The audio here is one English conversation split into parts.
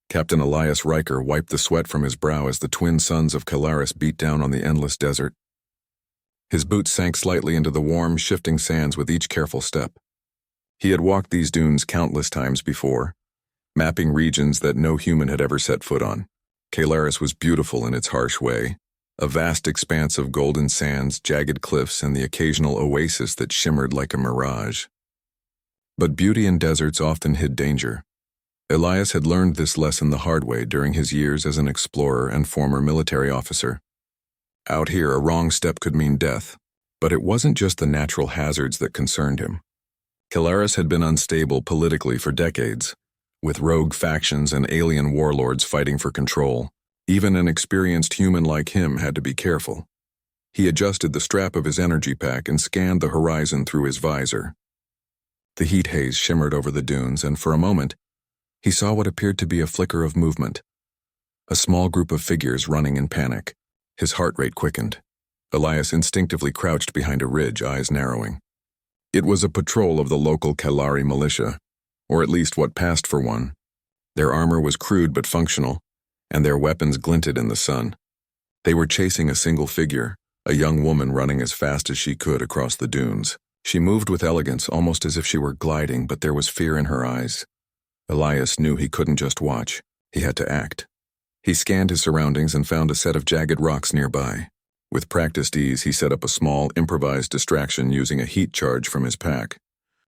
Captain Elias Riker wiped the sweat from his brow as the twin suns of Calaris beat down on the endless desert. His boots sank slightly into the warm, shifting sands with each careful step. He had walked these dunes countless times before, mapping regions that no human had ever set foot on. Calaris was beautiful in its harsh way, a vast expanse of golden sands, jagged cliffs, and the occasional oasis that shimmered like a mirage. But beauty in deserts often hid danger. Elias had learned this lesson the hard way during his years as an explorer and former military officer. Out here, a wrong step could mean death, but it wasn't just the natural hazards that concerned him. Calaris had been unstable politically for decades, with rogue factions and alien warlords fighting for control. Even an experienced human like him had to be careful. He adjusted the strap of his energy pack and scanned the horizon through his visor. The heat haze shimmered over the dunes, and for a moment, he saw what appeared to be a flicker of movement. A small group of figures running in panic. His heart rate quickened. Elias instinctively crouched behind a ridge, eyes narrowing. It was a patrol of the local Kalari militia, or at least what passed for one. Their armor was crude but functional, and their weapons glinted in the sun. They were chasing a single figure, a young woman running as fast as she could across the dunes. She moved with elegance, almost as if she were gliding, but there was fear in her eyes. Elias knew he couldn't just watch. He had to act. He scanned his surroundings and found a set of jagged rocks nearby. With practiced ease, he set up a small, improvised distraction using a heat charge from his pack.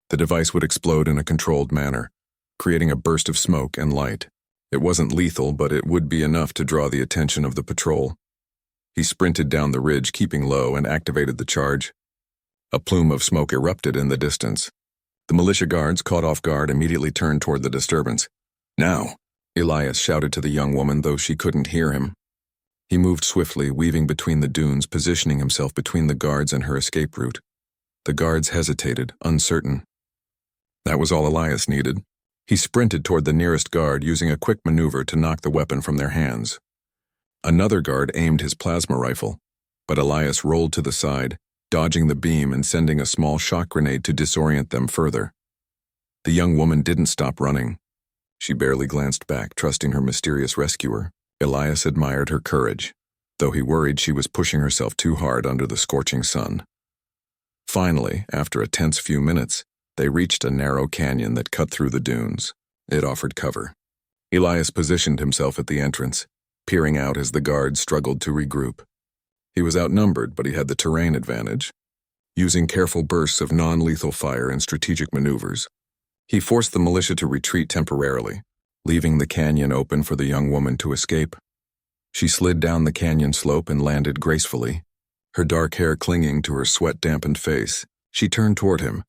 The device would explode in a controlled manner, creating a burst of smoke and light. It wasn't lethal, but it would be enough to draw the attention of the patrol. He sprinted down the ridge, keeping low, and activated the charge. A plume of smoke erupted in the distance. The militia guards, caught off guard, immediately turned toward the disturbance. "Now!" Elias shouted to the young woman, though she couldn't hear him. He moved swiftly, weaving between the dunes, positioning himself between the guards and her escape route. The guards hesitated, uncertain. That was all Elias needed. He sprinted toward the nearest guard, using a quick maneuver to knock the weapon from their hands. Another guard aimed his plasma rifle, but Elias rolled to the side, dodging the beam and sending a small shock grenade to disorient them further. The young woman didn't stop running. She barely glanced back, trusting her mysterious rescuer. Elias admired her courage, though he worried she was pushing herself too hard under the scorching sun. Finally, after a tense few minutes, they reached a narrow canyon that cut through the dunes. It offered cover. Elias positioned himself at the entrance, peering out as the guards struggled to regroup. He was outnumbered, but he had the terrain advantage. Using careful bursts of non-lethal fire and strategic maneuvers, he forced the militia to retreat temporarily, leaving the canyon open for the young woman to escape. She slid down the canyon slope and landed gracefully, her dark hair clinging to her sweat-dampened face. She turned toward him,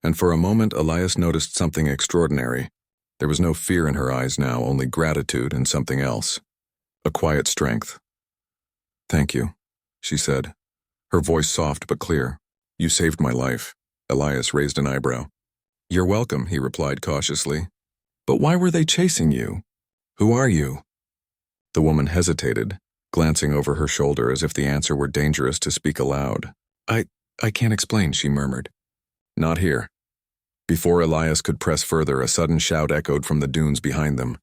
and for a moment Elias noticed something extraordinary. There was no fear in her eyes now, only gratitude and something else. A quiet strength. "Thank you," she said, her voice soft but clear. "You saved my life." Elias raised an eyebrow. "You're welcome," he replied cautiously. "But why were they chasing you? Who are you?" The woman hesitated, glancing over her shoulder as if the answer were dangerous to speak aloud. I can't explain," she murmured. "Not here." Before Elias could press further, a sudden shout echoed from the dunes behind them.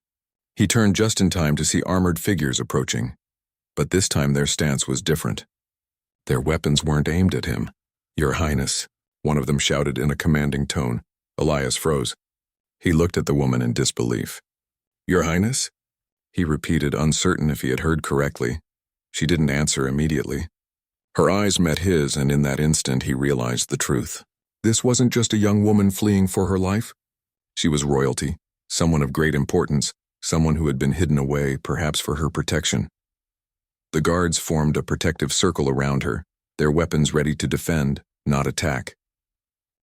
He turned just in time to see armored figures approaching, but this time their stance was different. Their weapons weren't aimed at him. "Your Highness," one of them shouted in a commanding tone. Elias froze. He looked at the woman in disbelief. "Your Highness?" he repeated, uncertain if he had heard correctly. She didn't answer immediately. Her eyes met his, and in that instant he realized the truth. This wasn't just a young woman fleeing for her life. She was royalty, someone of great importance, someone who had been hidden away, perhaps for her protection. The guards formed a protective circle around her, their weapons ready to defend, not attack.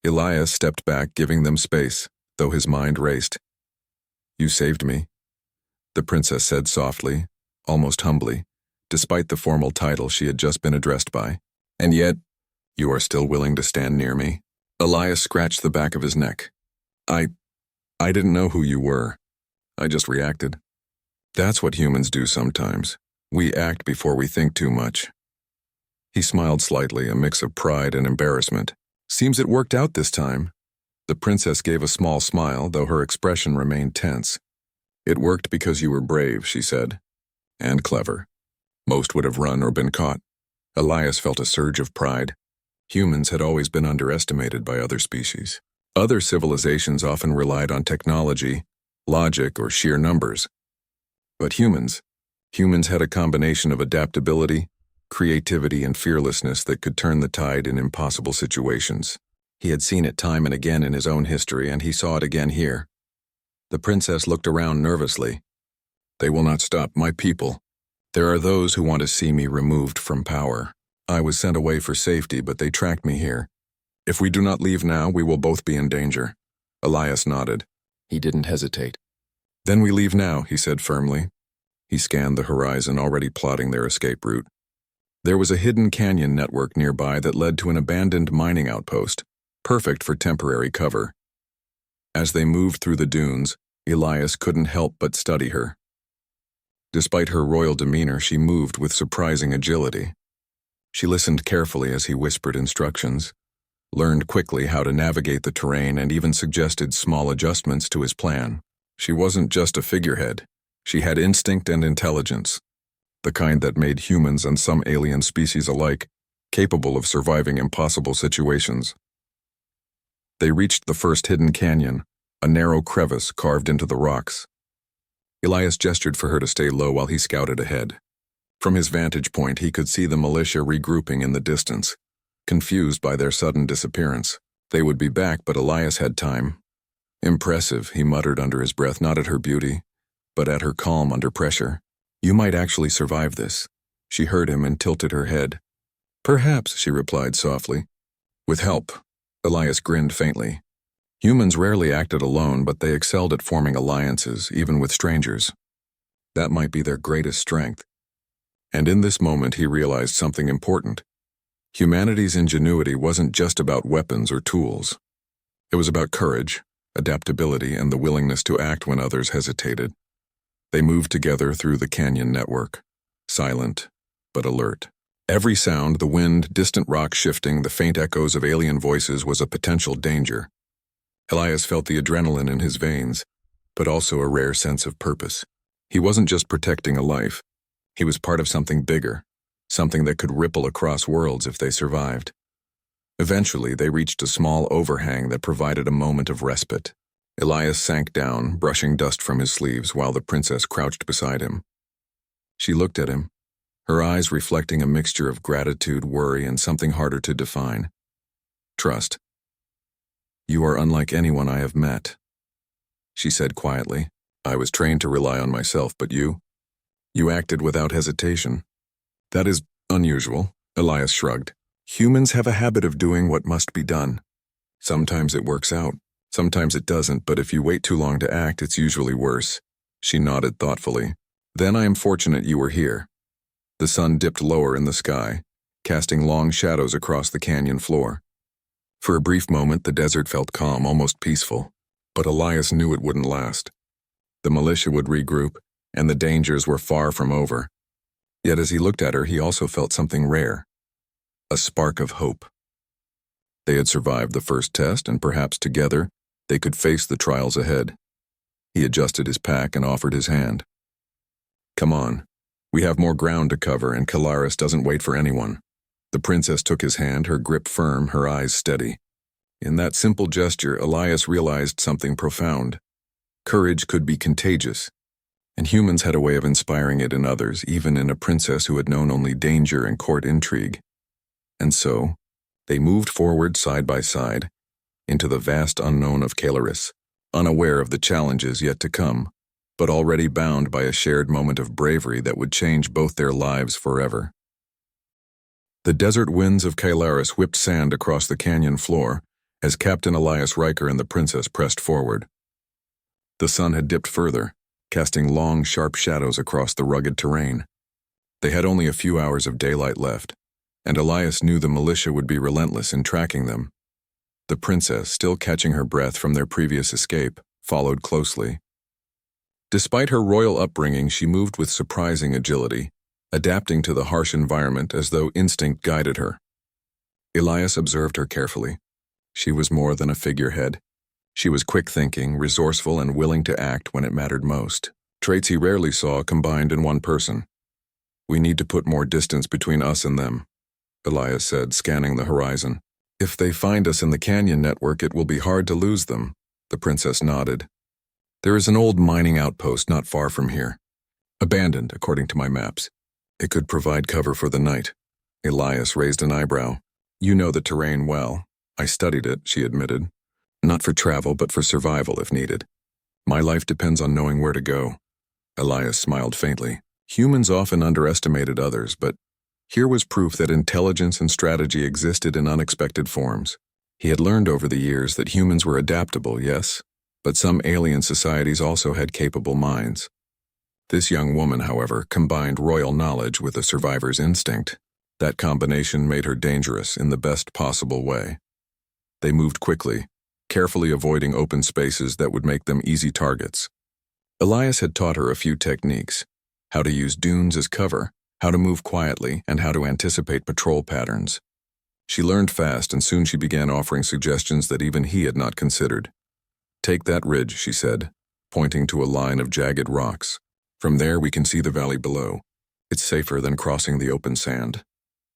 Elias stepped back, giving them space, though his mind raced. "You saved me," the princess said softly, almost humbly, despite the formal title she had just been addressed by. "And yet, you are still willing to stand near me?" Elias scratched the back of his neck. I didn't know who you were. I just reacted. That's what humans do sometimes. We act before we think too much." He smiled slightly, a mix of pride and embarrassment. "Seems it worked out this time." The princess gave a small smile, though her expression remained tense. "It worked because you were brave," she said. "And clever. Most would have run or been caught." Elias felt a surge of pride. Humans had always been underestimated by other species. Other civilizations often relied on technology, logic, or sheer numbers. But humans had a combination of adaptability, creativity, and fearlessness that could turn the tide in impossible situations. He had seen it time and again in his own history, and he saw it again here. The princess looked around nervously. "They will not stop my people. There are those who want to see me removed from power. I was sent away for safety, but they tracked me here. If we do not leave now, we will both be in danger." Elias nodded. He didn't hesitate. "Then we leave now," he said firmly. He scanned the horizon, already plotting their escape route. There was a hidden canyon network nearby that led to an abandoned mining outpost, perfect for temporary cover. As they moved through the dunes, Elias couldn't help but study her. Despite her royal demeanor, she moved with surprising agility. She listened carefully as he whispered instructions, learned quickly how to navigate the terrain, and even suggested small adjustments to his plan. She wasn't just a figurehead. She had instinct and intelligence, the kind that made humans and some alien species alike capable of surviving impossible situations. They reached the first hidden canyon, a narrow crevice carved into the rocks. Elias gestured for her to stay low while he scouted ahead. From his vantage point, he could see the militia regrouping in the distance, confused by their sudden disappearance. They would be back, but Elias had time. "Impressive," he muttered under his breath, not at her beauty, but at her calm under pressure. "You might actually survive this." She heard him and tilted her head. "Perhaps," she replied softly. "With help." Elias grinned faintly. Humans rarely acted alone, but they excelled at forming alliances, even with strangers. That might be their greatest strength. And in this moment he realized something important. Humanity's ingenuity wasn't just about weapons or tools. It was about courage, adaptability, and the willingness to act when others hesitated. They moved together through the canyon network, silent but alert. Every sound, the wind, distant rocks shifting, the faint echoes of alien voices, was a potential danger. Elias felt the adrenaline in his veins, but also a rare sense of purpose. He wasn't just protecting a life. He was part of something bigger, something that could ripple across worlds if they survived. Eventually, they reached a small overhang that provided a moment of respite. Elias sank down, brushing dust from his sleeves, while the princess crouched beside him. She looked at him, her eyes reflecting a mixture of gratitude, worry, and something harder to define. "Trust. You are unlike anyone I have met," she said quietly. "I was trained to rely on myself, but you acted without hesitation." "That is unusual," Elias shrugged. "Humans have a habit of doing what must be done. Sometimes it works out, sometimes it doesn't, but if you wait too long to act, it's usually worse." She nodded thoughtfully. "Then I am fortunate you were here." The sun dipped lower in the sky, casting long shadows across the canyon floor. For a brief moment, the desert felt calm, almost peaceful, but Elias knew it wouldn't last. The militia would regroup, and the dangers were far from over. Yet as he looked at her, he also felt something rare, a spark of hope. They had survived the first test, and perhaps together they could face the trials ahead. He adjusted his pack and offered his hand. "Come on. We have more ground to cover, and Calaris doesn't wait for anyone." The princess took his hand, her grip firm, her eyes steady. In that simple gesture, Elias realized something profound. Courage could be contagious, and humans had a way of inspiring it in others, even in a princess who had known only danger and court intrigue. And so, they moved forward side by side, into the vast unknown of Calaris, unaware of the challenges yet to come, but already bound by a shared moment of bravery that would change both their lives forever. The desert winds of Calaris whipped sand across the canyon floor as Captain Elias Riker and the princess pressed forward. The sun had dipped further, casting long, sharp shadows across the rugged terrain. They had only a few hours of daylight left, and Elias knew the militia would be relentless in tracking them. The princess, still catching her breath from their previous escape, followed closely. Despite her royal upbringing, she moved with surprising agility, adapting to the harsh environment as though instinct guided her. Elias observed her carefully. She was more than a figurehead. She was quick-thinking, resourceful, and willing to act when it mattered most. Traits he rarely saw combined in one person. "We need to put more distance between us and them," Elias said, scanning the horizon. "If they find us in the canyon network, it will be hard to lose them." The princess nodded. "There is an old mining outpost not far from here. Abandoned, according to my maps. It could provide cover for the night." Elias raised an eyebrow. "You know the terrain well." "I studied it," she admitted. "Not for travel, but for survival if needed. My life depends on knowing where to go." Elias smiled faintly. Humans often underestimated others, but here was proof that intelligence and strategy existed in unexpected forms. He had learned over the years that humans were adaptable, yes, but some alien societies also had capable minds. This young woman, however, combined royal knowledge with a survivor's instinct. That combination made her dangerous in the best possible way. They moved quickly, carefully avoiding open spaces that would make them easy targets. Elias had taught her a few techniques: how to use dunes as cover, how to move quietly, and how to anticipate patrol patterns. She learned fast, and soon she began offering suggestions that even he had not considered. "Take that ridge," she said, pointing to a line of jagged rocks. "From there we can see the valley below. It's safer than crossing the open sand."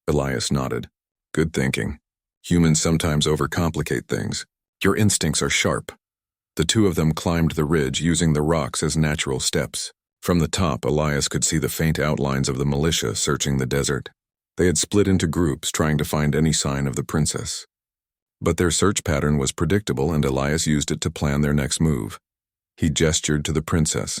Elias nodded. "Good thinking. Humans sometimes overcomplicate things. Your instincts are sharp." The two of them climbed the ridge using the rocks as natural steps. From the top, Elias could see the faint outlines of the militia searching the desert. They had split into groups, trying to find any sign of the princess. But their search pattern was predictable, and Elias used it to plan their next move. He gestured to the princess.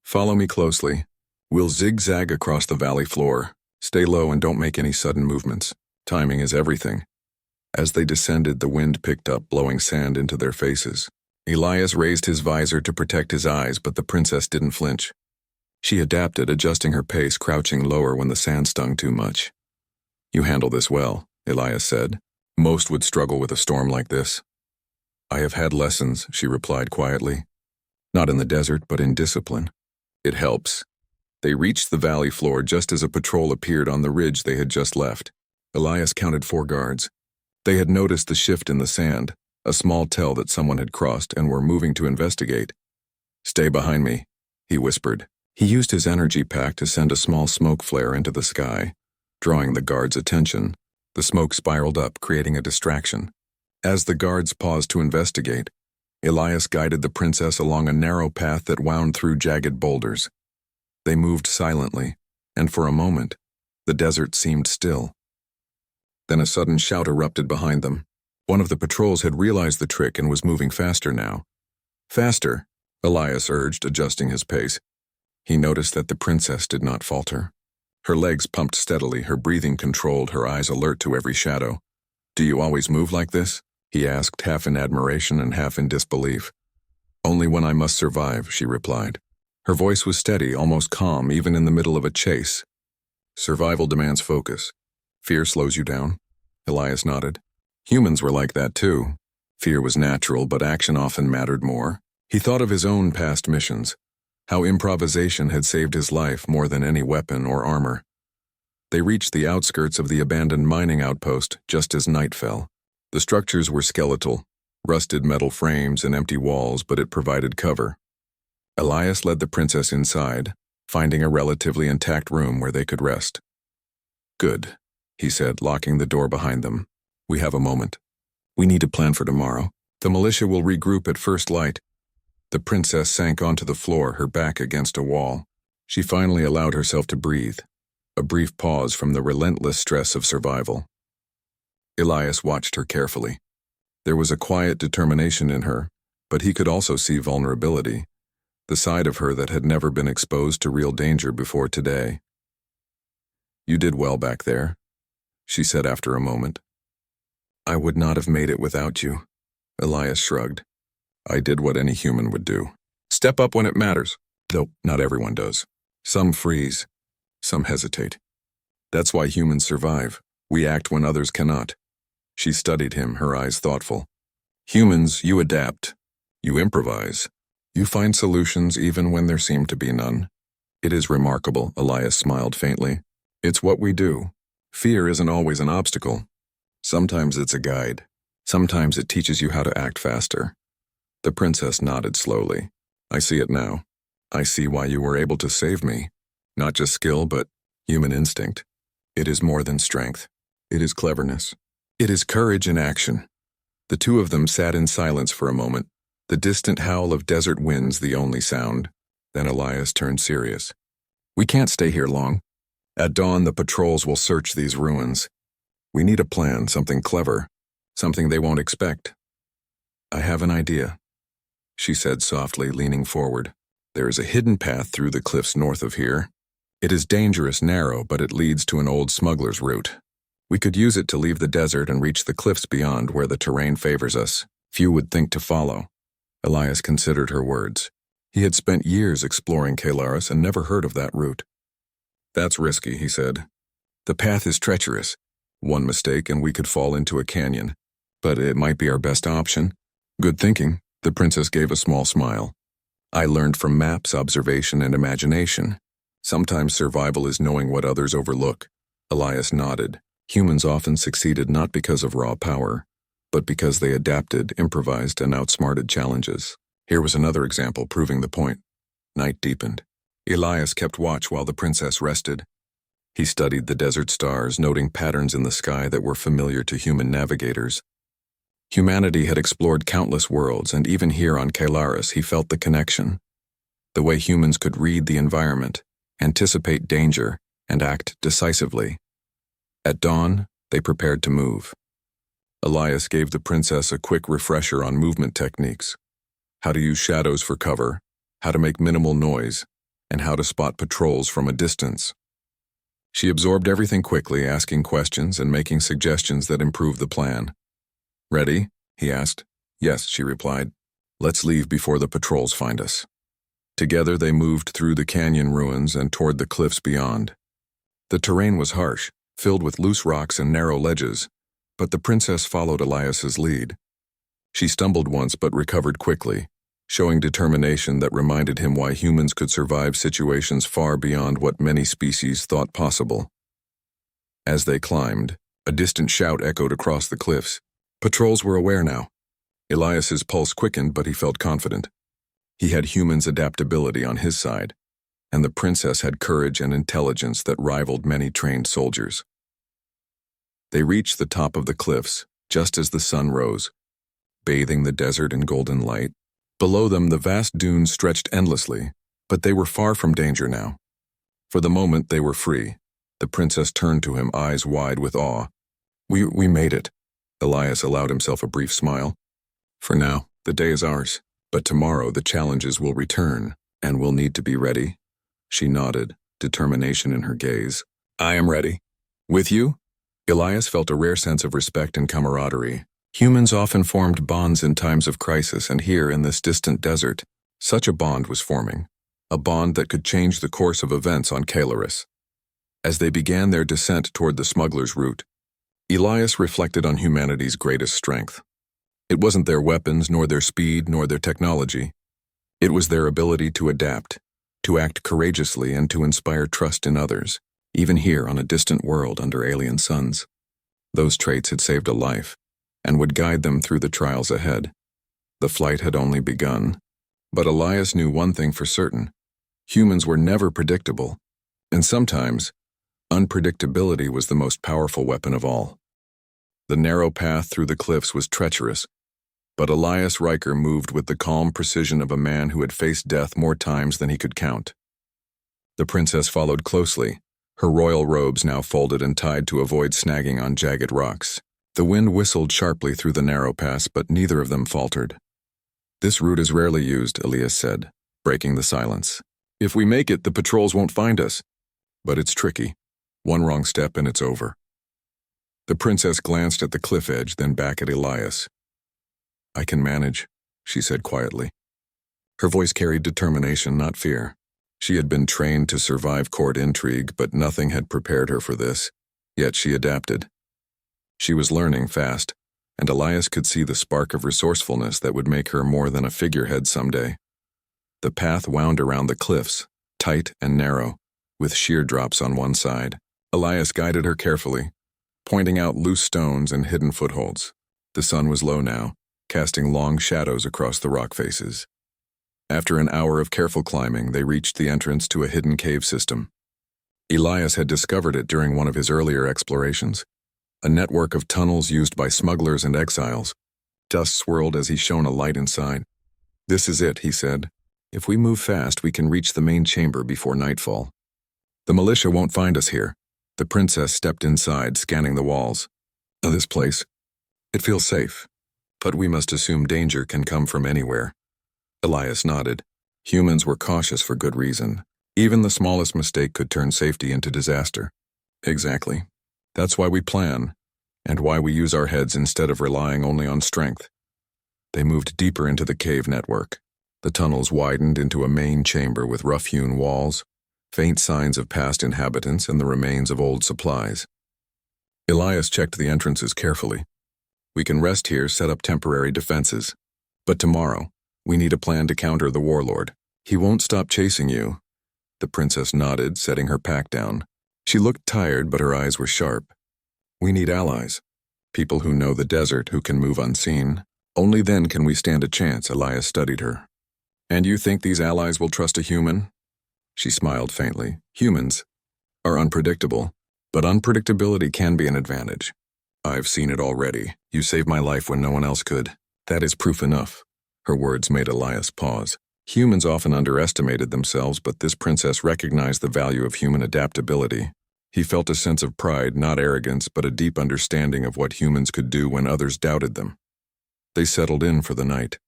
"Follow me closely. We'll zigzag across the valley floor. Stay low and don't make any sudden movements. Timing is everything." As they descended, the wind picked up, blowing sand into their faces. Elias raised his visor to protect his eyes, but the princess didn't flinch. She adapted, adjusting her pace, crouching lower when the sand stung too much. "You handle this well," Elias said. "Most would struggle with a storm like this." "I have had lessons," she replied quietly. "Not in the desert, but in discipline. It helps." They reached the valley floor just as a patrol appeared on the ridge they had just left. Elias counted 4 guards. They had noticed the shift in the sand, a small tell that someone had crossed, and were moving to investigate. "Stay behind me," he whispered. He used his energy pack to send a small smoke flare into the sky, drawing the guards' attention. The smoke spiraled up, creating a distraction. As the guards paused to investigate, Elias guided the princess along a narrow path that wound through jagged boulders. They moved silently, and for a moment, the desert seemed still. Then a sudden shout erupted behind them. One of the patrols had realized the trick and was moving faster now. "Faster," Elias urged, adjusting his pace. He noticed that the princess did not falter. Her legs pumped steadily, her breathing controlled, her eyes alert to every shadow. "Do you always move like this?" he asked, half in admiration and half in disbelief. "Only when I must survive," she replied. Her voice was steady, almost calm, even in the middle of a chase. "Survival demands focus. Fear slows you down?" Elias nodded. Humans were like that too. Fear was natural, but action often mattered more. He thought of his own past missions, how improvisation had saved his life more than any weapon or armor. They reached the outskirts of the abandoned mining outpost just as night fell. The structures were skeletal, rusted metal frames and empty walls, but it provided cover. Elias led the princess inside, finding a relatively intact room where they could rest. "Good," he said, locking the door behind them. "We have a moment. We need to plan for tomorrow. The militia will regroup at first light." The princess sank onto the floor, her back against a wall. She finally allowed herself to breathe, a brief pause from the relentless stress of survival. Elias watched her carefully. There was a quiet determination in her, but he could also see vulnerability, the side of her that had never been exposed to real danger before today. "You did well back there," she said after a moment. "I would not have made it without you," Elias shrugged. "I did what any human would do. Step up when it matters, though not everyone does. Some freeze, some hesitate. That's why humans survive. We act when others cannot." She studied him, her eyes thoughtful. "Humans, you adapt. You improvise. You find solutions even when there seem to be none." "It is remarkable," Elias smiled faintly. "It's what we do. Fear isn't always an obstacle. Sometimes it's a guide. Sometimes it teaches you how to act faster. The princess nodded slowly. I see it now. I see why you were able to save me. Not just skill, but human instinct. It is more than strength. It is cleverness. It is courage in action. The two of them sat in silence for a moment, the distant howl of desert winds the only sound. Then Elias turned serious. We can't stay here long. At dawn, the patrols will search these ruins. We need a plan, something clever, something they won't expect. I have an idea, she said softly, leaning forward. There is a hidden path through the cliffs north of here. It is dangerous, narrow, but it leads to an old smuggler's route. We could use it to leave the desert and reach the cliffs beyond where the terrain favors us. Few would think to follow. Elias considered her words. He had spent years exploring Kalaris and never heard of that route. That's risky, he said. The path is treacherous. One mistake and we could fall into a canyon. But it might be our best option. Good thinking. The princess gave a small smile. I learned from maps, observation, and imagination. Sometimes survival is knowing what others overlook. Elias nodded. Humans often succeeded not because of raw power, but because they adapted, improvised, and outsmarted challenges. Here was another example proving the point. Night deepened. Elias kept watch while the princess rested. He studied the desert stars, noting patterns in the sky that were familiar to human navigators. Humanity had explored countless worlds, and even here on Kalaris he felt the connection. The way humans could read the environment, anticipate danger, and act decisively. At dawn, they prepared to move. Elias gave the princess a quick refresher on movement techniques. How to use shadows for cover, how to make minimal noise, and how to spot patrols from a distance. She absorbed everything quickly, asking questions and making suggestions that improved the plan. Ready? He asked. Yes, she replied. Let's leave before the patrols find us. Together they moved through the canyon ruins and toward the cliffs beyond. The terrain was harsh, filled with loose rocks and narrow ledges, but the princess followed Elias's lead. She stumbled once but recovered quickly, showing determination that reminded him why humans could survive situations far beyond what many species thought possible. As they climbed, a distant shout echoed across the cliffs. Patrols were aware now. Elias's pulse quickened, but he felt confident. He had humans' adaptability on his side, and the princess had courage and intelligence that rivaled many trained soldiers. They reached the top of the cliffs, just as the sun rose, bathing the desert in golden light. Below them, the vast dunes stretched endlessly, but they were far from danger now. For the moment, they were free. The princess turned to him, eyes wide with awe. We made it. Elias allowed himself a brief smile. For now, the day is ours, but tomorrow the challenges will return, and we'll need to be ready. She nodded, determination in her gaze. I am ready. With you? Elias felt a rare sense of respect and camaraderie. Humans often formed bonds in times of crisis, and here in this distant desert, such a bond was forming. A bond that could change the course of events on Kalaris. As they began their descent toward the smuggler's route, Elias reflected on humanity's greatest strength. It wasn't their weapons, nor their speed, nor their technology. It was their ability to adapt, to act courageously, and to inspire trust in others, even here on a distant world under alien suns. Those traits had saved a life, and would guide them through the trials ahead. The flight had only begun, but Elias knew one thing for certain. Humans were never predictable, and sometimes, unpredictability was the most powerful weapon of all. The narrow path through the cliffs was treacherous, but Elias Riker moved with the calm precision of a man who had faced death more times than he could count. The princess followed closely, her royal robes now folded and tied to avoid snagging on jagged rocks. The wind whistled sharply through the narrow pass, but neither of them faltered. This route is rarely used, Elias said, breaking the silence. If we make it, the patrols won't find us. But it's tricky. One wrong step and it's over. The princess glanced at the cliff edge, then back at Elias. I can manage, she said quietly. Her voice carried determination, not fear. She had been trained to survive court intrigue, but nothing had prepared her for this. Yet she adapted. She was learning fast, and Elias could see the spark of resourcefulness that would make her more than a figurehead someday. The path wound around the cliffs, tight and narrow, with sheer drops on one side. Elias guided her carefully, pointing out loose stones and hidden footholds. The sun was low now, casting long shadows across the rock faces. After an hour of careful climbing, they reached the entrance to a hidden cave system. Elias had discovered it during one of his earlier explorations, a network of tunnels used by smugglers and exiles. Dust swirled as he shone a light inside. "This is it," he said. "If we move fast, we can reach the main chamber before nightfall. The militia won't find us here." The princess stepped inside, scanning the walls. "This place, it feels safe, but we must assume danger can come from anywhere." Elias nodded. Humans were cautious for good reason. Even the smallest mistake could turn safety into disaster. "Exactly. That's why we plan, and why we use our heads instead of relying only on strength." They moved deeper into the cave network. The tunnels widened into a main chamber with rough-hewn walls, faint signs of past inhabitants and the remains of old supplies. Elias checked the entrances carefully. "We can rest here, set up temporary defenses. But tomorrow, we need a plan to counter the warlord. He won't stop chasing you." The princess nodded, setting her pack down. She looked tired, but her eyes were sharp. "We need allies. People who know the desert, who can move unseen. Only then can we stand a chance." Elias studied her. "And you think these allies will trust a human?" She smiled faintly. "Humans are unpredictable, but unpredictability can be an advantage. I've seen it already. You saved my life when no one else could. That is proof enough." Her words made Elias pause. Humans often underestimated themselves, but this princess recognized the value of human adaptability. He felt a sense of pride, not arrogance, but a deep understanding of what humans could do when others doubted them. They settled in for the night.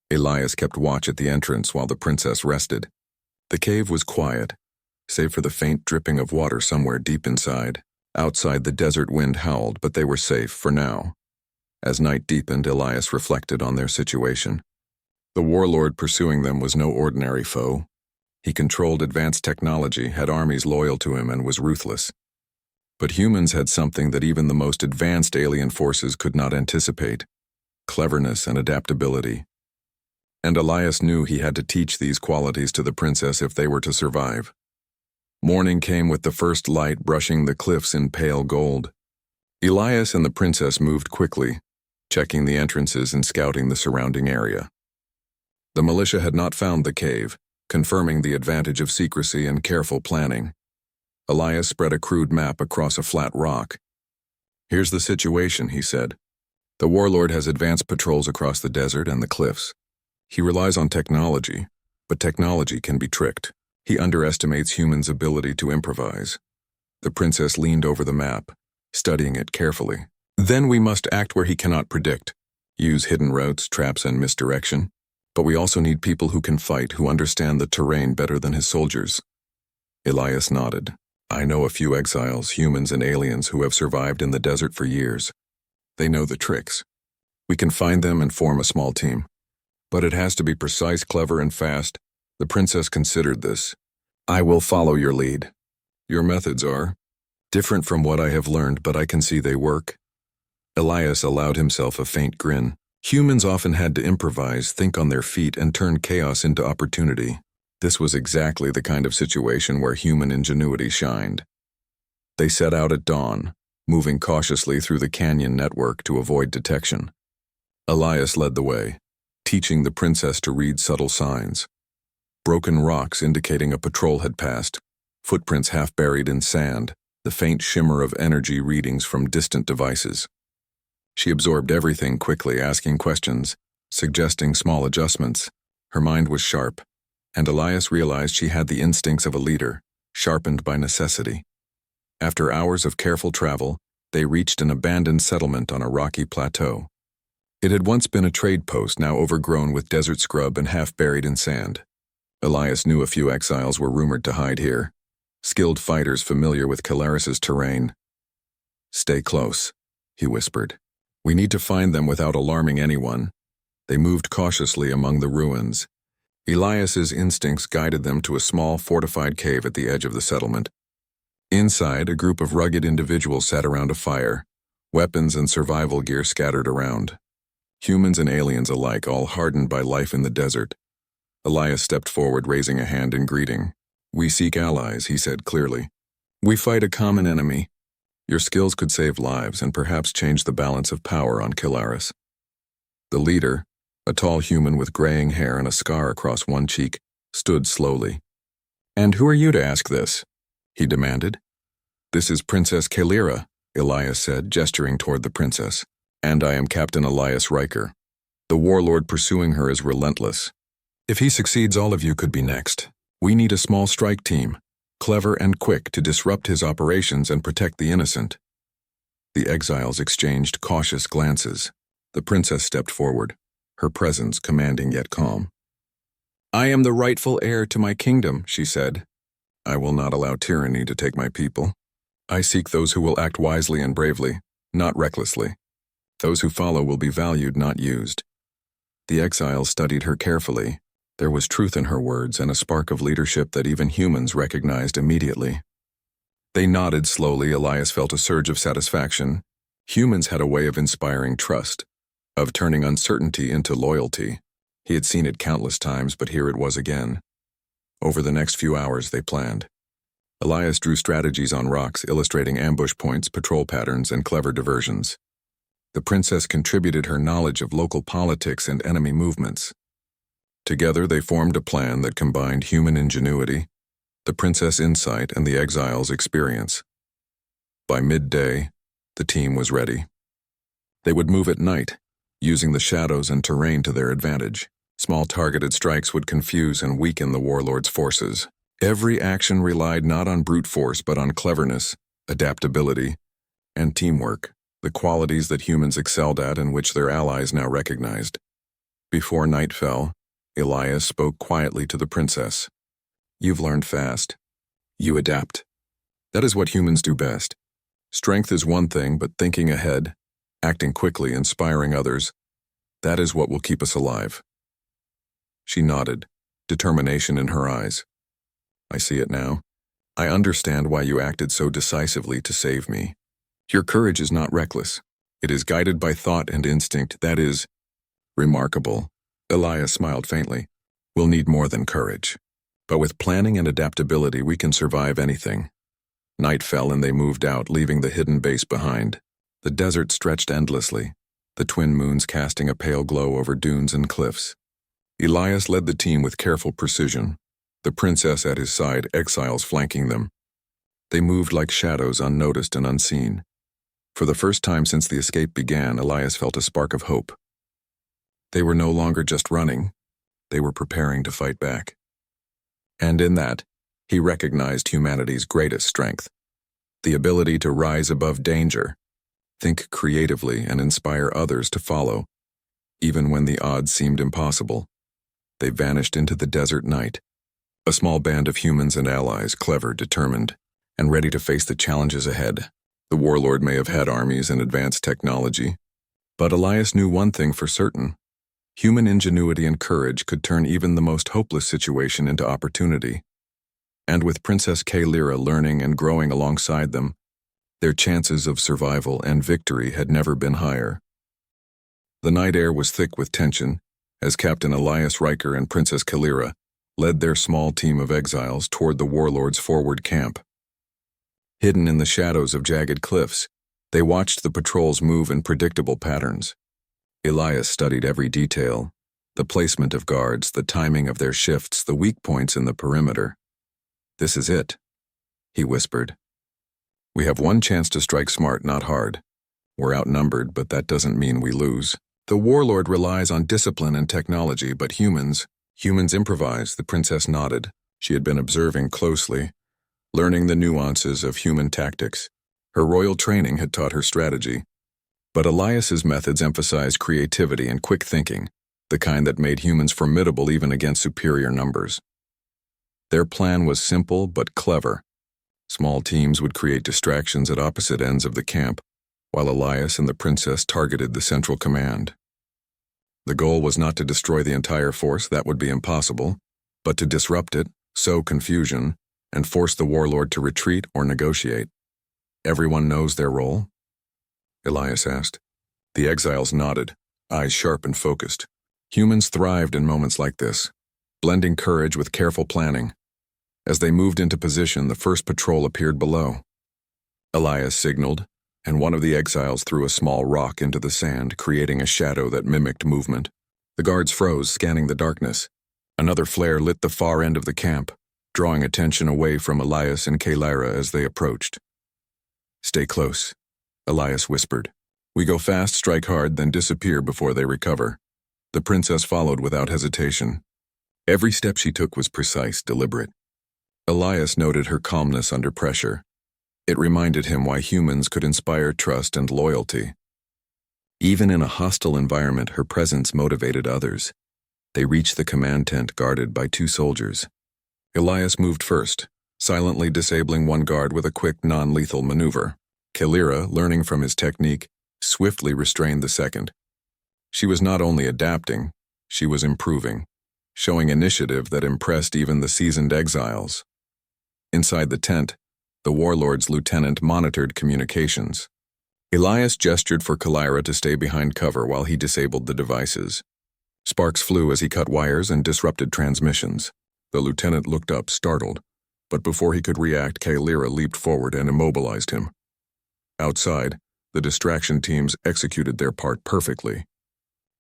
Elias kept watch at the entrance while the princess rested. The cave was quiet, save for the faint dripping of water somewhere deep inside. Outside, the desert wind howled, but they were safe for now. As night deepened, Elias reflected on their situation. The warlord pursuing them was no ordinary foe. He controlled advanced technology, had armies loyal to him, and was ruthless. But humans had something that even the most advanced alien forces could not anticipate: cleverness and adaptability. And Elias knew he had to teach these qualities to the princess if they were to survive. Morning came with the first light brushing the cliffs in pale gold. Elias and the princess moved quickly, checking the entrances and scouting the surrounding area. The militia had not found the cave, confirming the advantage of secrecy and careful planning. Elias spread a crude map across a flat rock. "Here's the situation," he said. "The warlord has advanced patrols across the desert and the cliffs. He relies on technology, but technology can be tricked. He underestimates humans' ability to improvise." The princess leaned over the map, studying it carefully. "Then we must act where he cannot predict. Use hidden routes, traps, and misdirection. But we also need people who can fight, who understand the terrain better than his soldiers." Elias nodded. "I know a few exiles, humans and aliens, who have survived in the desert for years. They know the tricks. We can find them and form a small team. But it has to be precise, clever, and fast." The princess considered this. "I will follow your lead. Your methods are different from what I have learned, but I can see they work." Elias allowed himself a faint grin. Humans often had to improvise, think on their feet, and turn chaos into opportunity. This was exactly the kind of situation where human ingenuity shined. They set out at dawn, moving cautiously through the canyon network to avoid detection. Elias led the way, teaching the princess to read subtle signs. Broken rocks indicating a patrol had passed, footprints half buried in sand, the faint shimmer of energy readings from distant devices. She absorbed everything quickly, asking questions, suggesting small adjustments. Her mind was sharp, and Elias realized she had the instincts of a leader, sharpened by necessity. After hours of careful travel, they reached an abandoned settlement on a rocky plateau. It had once been a trade post, now overgrown with desert scrub and half buried in sand. Elias knew a few exiles were rumored to hide here, skilled fighters familiar with Calaris's terrain. "Stay close," he whispered. "We need to find them without alarming anyone." They moved cautiously among the ruins. Elias's instincts guided them to a small fortified cave at the edge of the settlement. Inside, a group of rugged individuals sat around a fire, weapons and survival gear scattered around. Humans and aliens alike, all hardened by life in the desert. Elias stepped forward, raising a hand in greeting. "We seek allies," he said clearly. "We fight a common enemy. Your skills could save lives and perhaps change the balance of power on Calaris." The leader, a tall human with graying hair and a scar across one cheek, stood slowly. "And who are you to ask this?" he demanded. "This is Princess Kalira," Elias said, gesturing toward the princess. "And I am Captain Elias Riker. The warlord pursuing her is relentless. If he succeeds, all of you could be next. We need a small strike team, clever and quick, to disrupt his operations and protect the innocent." The exiles exchanged cautious glances. The princess stepped forward, her presence commanding yet calm. "I am the rightful heir to my kingdom," she said. "I will not allow tyranny to take my people. I seek those who will act wisely and bravely, not recklessly. Those who follow will be valued, not used." The exiles studied her carefully. There was truth in her words and a spark of leadership that even humans recognized immediately. They nodded slowly. Elias felt a surge of satisfaction. Humans had a way of inspiring trust, of turning uncertainty into loyalty. He had seen it countless times, but here it was again. Over the next few hours, they planned. Elias drew strategies on rocks, illustrating ambush points, patrol patterns, and clever diversions. The princess contributed her knowledge of local politics and enemy movements. Together, they formed a plan that combined human ingenuity, the princess' insight, and the exiles' experience. By midday, the team was ready. They would move at night, using the shadows and terrain to their advantage. Small targeted strikes would confuse and weaken the warlord's forces. Every action relied not on brute force but on cleverness, adaptability, and teamwork, the qualities that humans excelled at and which their allies now recognized. Before night fell, Elias spoke quietly to the princess. "You've learned fast. You adapt. That is what humans do best. Strength is one thing, but thinking ahead, acting quickly, inspiring others, that is what will keep us alive." She nodded, determination in her eyes. "I see it now. I understand why you acted so decisively to save me. Your courage is not reckless. It is guided by thought and instinct. That is remarkable." Elias smiled faintly. "We'll need more than courage. But with planning and adaptability, we can survive anything." Night fell and they moved out, leaving the hidden base behind. The desert stretched endlessly, the twin moons casting a pale glow over dunes and cliffs. Elias led the team with careful precision, the princess at his side, exiles flanking them. They moved like shadows, unnoticed and unseen. For the first time since the escape began, Elias felt a spark of hope. They were no longer just running, they were preparing to fight back. And in that, he recognized humanity's greatest strength, the ability to rise above danger, think creatively, and inspire others to follow, even when the odds seemed impossible. They vanished into the desert night, a small band of humans and allies, clever, determined, and ready to face the challenges ahead. The warlord may have had armies and advanced technology, but Elias knew one thing for certain. Human ingenuity and courage could turn even the most hopeless situation into opportunity. And with Princess Kalira learning and growing alongside them, their chances of survival and victory had never been higher. The night air was thick with tension as Captain Elias Riker and Princess Kalira led their small team of exiles toward the warlord's forward camp. Hidden in the shadows of jagged cliffs, they watched the patrols move in predictable patterns. Elias studied every detail, the placement of guards, the timing of their shifts, the weak points in the perimeter. "This is it," he whispered. "We have one chance to strike smart, not hard. We're outnumbered, but that doesn't mean we lose. The warlord relies on discipline and technology, but humans improvise." The princess nodded. She had been observing closely, learning the nuances of human tactics. Her royal training had taught her strategy. But Elias's methods emphasized creativity and quick thinking, the kind that made humans formidable even against superior numbers. Their plan was simple but clever. Small teams would create distractions at opposite ends of the camp, while Elias and the princess targeted the central command. The goal was not to destroy the entire force, that would be impossible, but to disrupt it, sow confusion, and force the warlord to retreat or negotiate. "Everyone knows their role?" Elias asked. The exiles nodded, eyes sharp and focused. Humans thrived in moments like this, blending courage with careful planning. As they moved into position, the first patrol appeared below. Elias signaled, and one of the exiles threw a small rock into the sand, creating a shadow that mimicked movement. The guards froze, scanning the darkness. Another flare lit the far end of the camp, drawing attention away from Elias and Kalyra as they approached. "Stay close," Elias whispered. "We go fast, strike hard, then disappear before they recover." The princess followed without hesitation. Every step she took was precise, deliberate. Elias noted her calmness under pressure. It reminded him why humans could inspire trust and loyalty. Even in a hostile environment, her presence motivated others. They reached the command tent guarded by 2 soldiers. Elias moved first, silently disabling one guard with a quick, non-lethal maneuver. Kalyra, learning from his technique, swiftly restrained the second. She was not only adapting, she was improving, showing initiative that impressed even the seasoned exiles. Inside the tent, the warlord's lieutenant monitored communications. Elias gestured for Kalyra to stay behind cover while he disabled the devices. Sparks flew as he cut wires and disrupted transmissions. The lieutenant looked up, startled, but before he could react, Kalyra leaped forward and immobilized him. Outside, the distraction teams executed their part perfectly.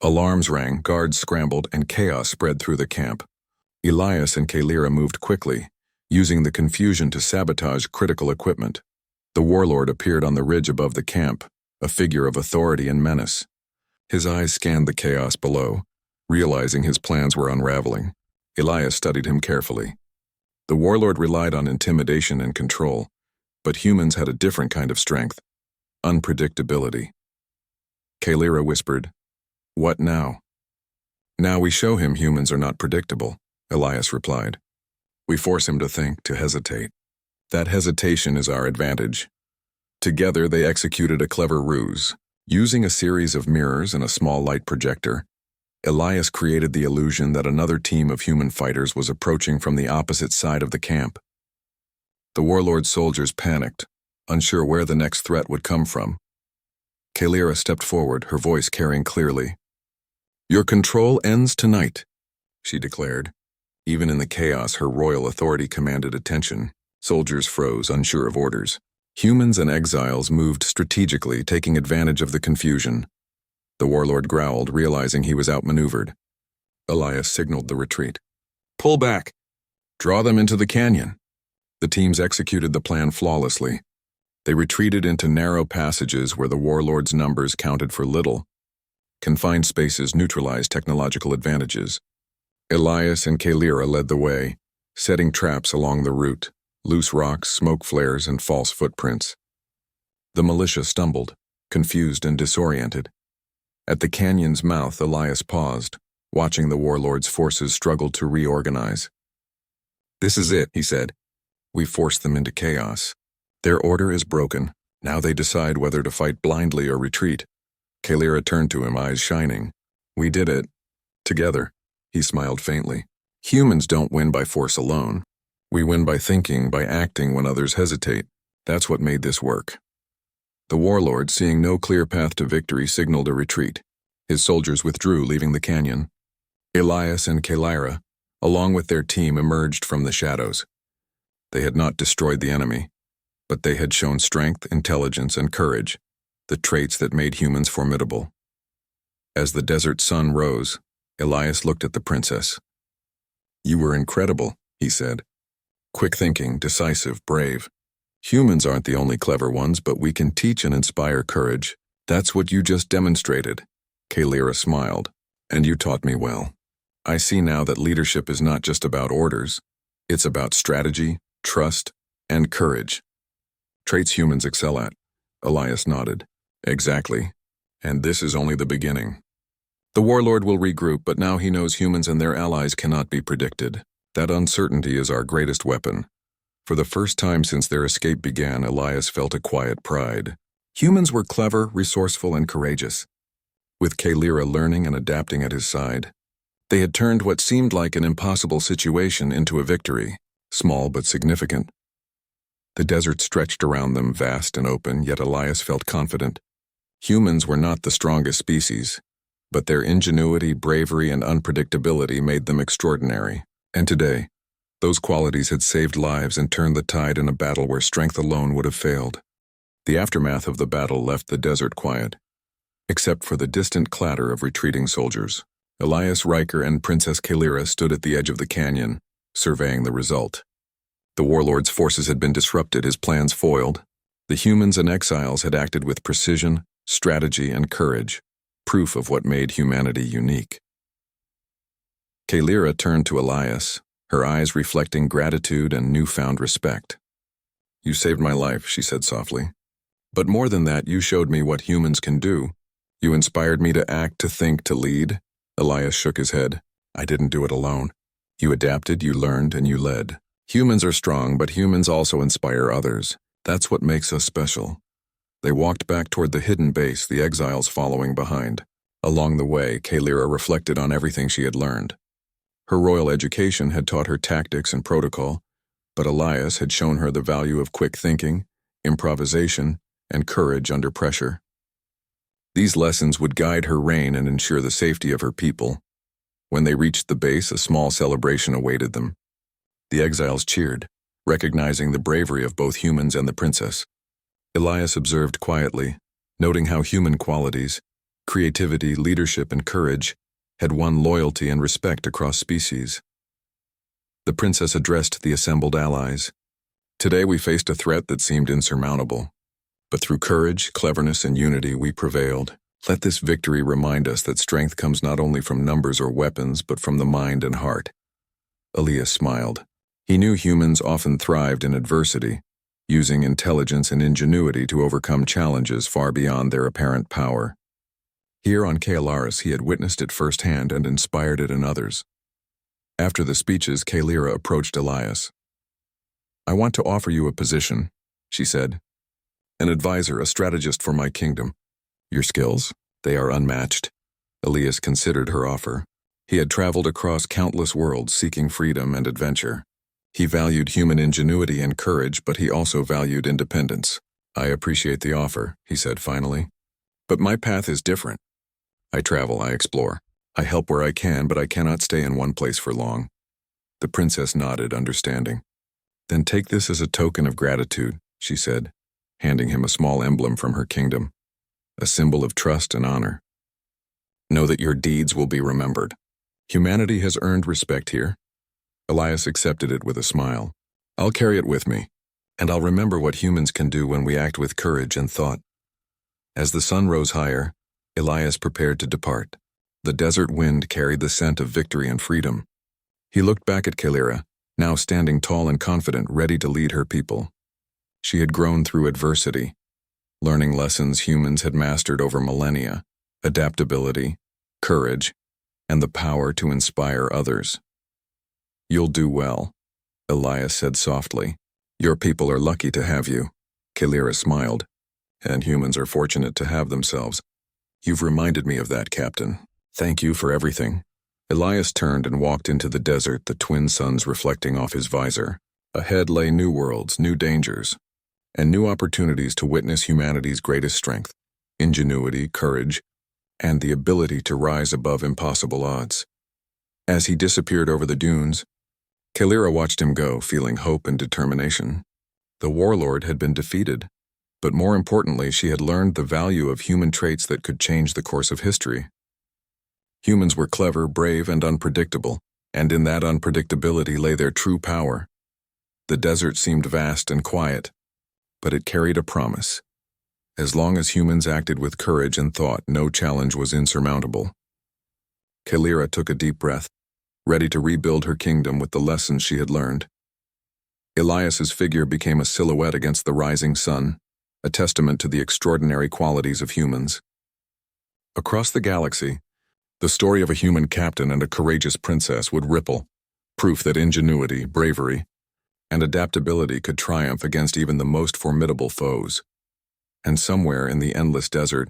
Alarms rang, guards scrambled, and chaos spread through the camp. Elias and Kalyra moved quickly, using the confusion to sabotage critical equipment. The warlord appeared on the ridge above the camp, a figure of authority and menace. His eyes scanned the chaos below, realizing his plans were unraveling. Elias studied him carefully. The warlord relied on intimidation and control, but humans had a different kind of strength: unpredictability. Kalyra whispered, "What now?" "Now we show him humans are not predictable," Elias replied. "We force him to think, to hesitate. That hesitation is our advantage." Together they executed a clever ruse. Using a series of mirrors and a small light projector, Elias created the illusion that another team of human fighters was approaching from the opposite side of the camp. The warlord's soldiers panicked, unsure where the next threat would come from. Kalyra stepped forward, her voice carrying clearly. "Your control ends tonight," she declared. Even in the chaos, her royal authority commanded attention. Soldiers froze, unsure of orders. Humans and exiles moved strategically, taking advantage of the confusion. The warlord growled, realizing he was outmaneuvered. Elias signaled the retreat. "Pull back! Draw them into the canyon!" The teams executed the plan flawlessly. They retreated into narrow passages where the warlord's numbers counted for little. Confined spaces neutralized technological advantages. Elias and Kalyra led the way, setting traps along the route, loose rocks, smoke flares, and false footprints. The militia stumbled, confused and disoriented. At the canyon's mouth, Elias paused, watching the warlord's forces struggle to reorganize. "This is it," he said. "We forced them into chaos. Their order is broken. Now they decide whether to fight blindly or retreat." Kalyra turned to him, eyes shining. "We did it. Together." He smiled faintly. "Humans don't win by force alone. We win by thinking, by acting when others hesitate. That's what made this work." The warlord, seeing no clear path to victory, signaled a retreat. His soldiers withdrew, leaving the canyon. Elias and Kalyra, along with their team, emerged from the shadows. They had not destroyed the enemy, but they had shown strength, intelligence, and courage, the traits that made humans formidable. As the desert sun rose, Elias looked at the princess. "You were incredible," he said. "Quick thinking, decisive, brave. Humans aren't the only clever ones, but we can teach and inspire courage. That's what you just demonstrated." Kalyra smiled. "And you taught me well. I see now that leadership is not just about orders. It's about strategy, trust, and courage. Traits humans excel at." Elias nodded. "Exactly. And this is only the beginning. The warlord will regroup, but now he knows humans and their allies cannot be predicted. That uncertainty is our greatest weapon." For the first time since their escape began, Elias felt a quiet pride. Humans were clever, resourceful, and courageous. With Kalyra learning and adapting at his side, they had turned what seemed like an impossible situation into a victory, small but significant. The desert stretched around them, vast and open, yet Elias felt confident. Humans were not the strongest species, but their ingenuity, bravery, and unpredictability made them extraordinary. And today, those qualities had saved lives and turned the tide in a battle where strength alone would have failed. The aftermath of the battle left the desert quiet, except for the distant clatter of retreating soldiers. Elias, Riker, and Princess Kalira stood at the edge of the canyon, surveying the result. The warlord's forces had been disrupted, his plans foiled. The humans and exiles had acted with precision, strategy, and courage, proof of what made humanity unique. Kalira turned to Elias, her eyes reflecting gratitude and newfound respect. "You saved my life," she said softly. "But more than that, you showed me what humans can do. You inspired me to act, to think, to lead." Elias shook his head. "I didn't do it alone. You adapted, you learned, and you led. Humans are strong, but humans also inspire others. That's what makes us special." They walked back toward the hidden base, the exiles following behind. Along the way, Kalira reflected on everything she had learned. Her royal education had taught her tactics and protocol, but Elias had shown her the value of quick thinking, improvisation, and courage under pressure. These lessons would guide her reign and ensure the safety of her people. When they reached the base, a small celebration awaited them. The exiles cheered, recognizing the bravery of both humans and the princess. Elias observed quietly, noting how human qualities, creativity, leadership, and courage had won loyalty and respect across species. The princess addressed the assembled allies. "Today we faced a threat that seemed insurmountable. But through courage, cleverness, and unity, we prevailed. Let this victory remind us that strength comes not only from numbers or weapons, but from the mind and heart." Elias smiled. He knew humans often thrived in adversity, using intelligence and ingenuity to overcome challenges far beyond their apparent power. Here on Kaelaris, he had witnessed it firsthand and inspired it in others. After the speeches, Kalira approached Elias. "I want to offer you a position," she said. "An advisor, a strategist for my kingdom. Your skills, they are unmatched." Elias considered her offer. He had traveled across countless worlds seeking freedom and adventure. He valued human ingenuity and courage, but he also valued independence. "I appreciate the offer," he said finally. "But my path is different. I travel, I explore. I help where I can, but I cannot stay in one place for long." The princess nodded, understanding. "Then take this as a token of gratitude," she said, handing him a small emblem from her kingdom, a symbol of trust and honor. "Know that your deeds will be remembered. Humanity has earned respect here." Elias accepted it with a smile. "I'll carry it with me, and I'll remember what humans can do when we act with courage and thought." As the sun rose higher, Elias prepared to depart. The desert wind carried the scent of victory and freedom. He looked back at Kalira, now standing tall and confident, ready to lead her people. She had grown through adversity, learning lessons humans had mastered over millennia: adaptability, courage, and the power to inspire others. "You'll do well," Elias said softly. "Your people are lucky to have you." Kalira smiled. "And humans are fortunate to have themselves. You've reminded me of that, Captain. Thank you for everything." Elias turned and walked into the desert, the twin suns reflecting off his visor. Ahead lay new worlds, new dangers, and new opportunities to witness humanity's greatest strength: ingenuity, courage, and the ability to rise above impossible odds. As he disappeared over the dunes, Kalira watched him go, feeling hope and determination. The warlord had been defeated, but more importantly, she had learned the value of human traits that could change the course of history. Humans were clever, brave, and unpredictable, and in that unpredictability lay their true power. The desert seemed vast and quiet, but it carried a promise. As long as humans acted with courage and thought, no challenge was insurmountable. Kalira took a deep breath, ready to rebuild her kingdom with the lessons she had learned. Elias's figure became a silhouette against the rising sun, a testament to the extraordinary qualities of humans. Across the galaxy, the story of a human captain and a courageous princess would ripple, proof that ingenuity, bravery, and adaptability could triumph against even the most formidable foes. And somewhere in the endless desert,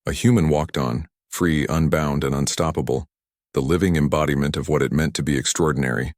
a human walked on, free, unbound, and unstoppable, the living embodiment of what it meant to be extraordinary.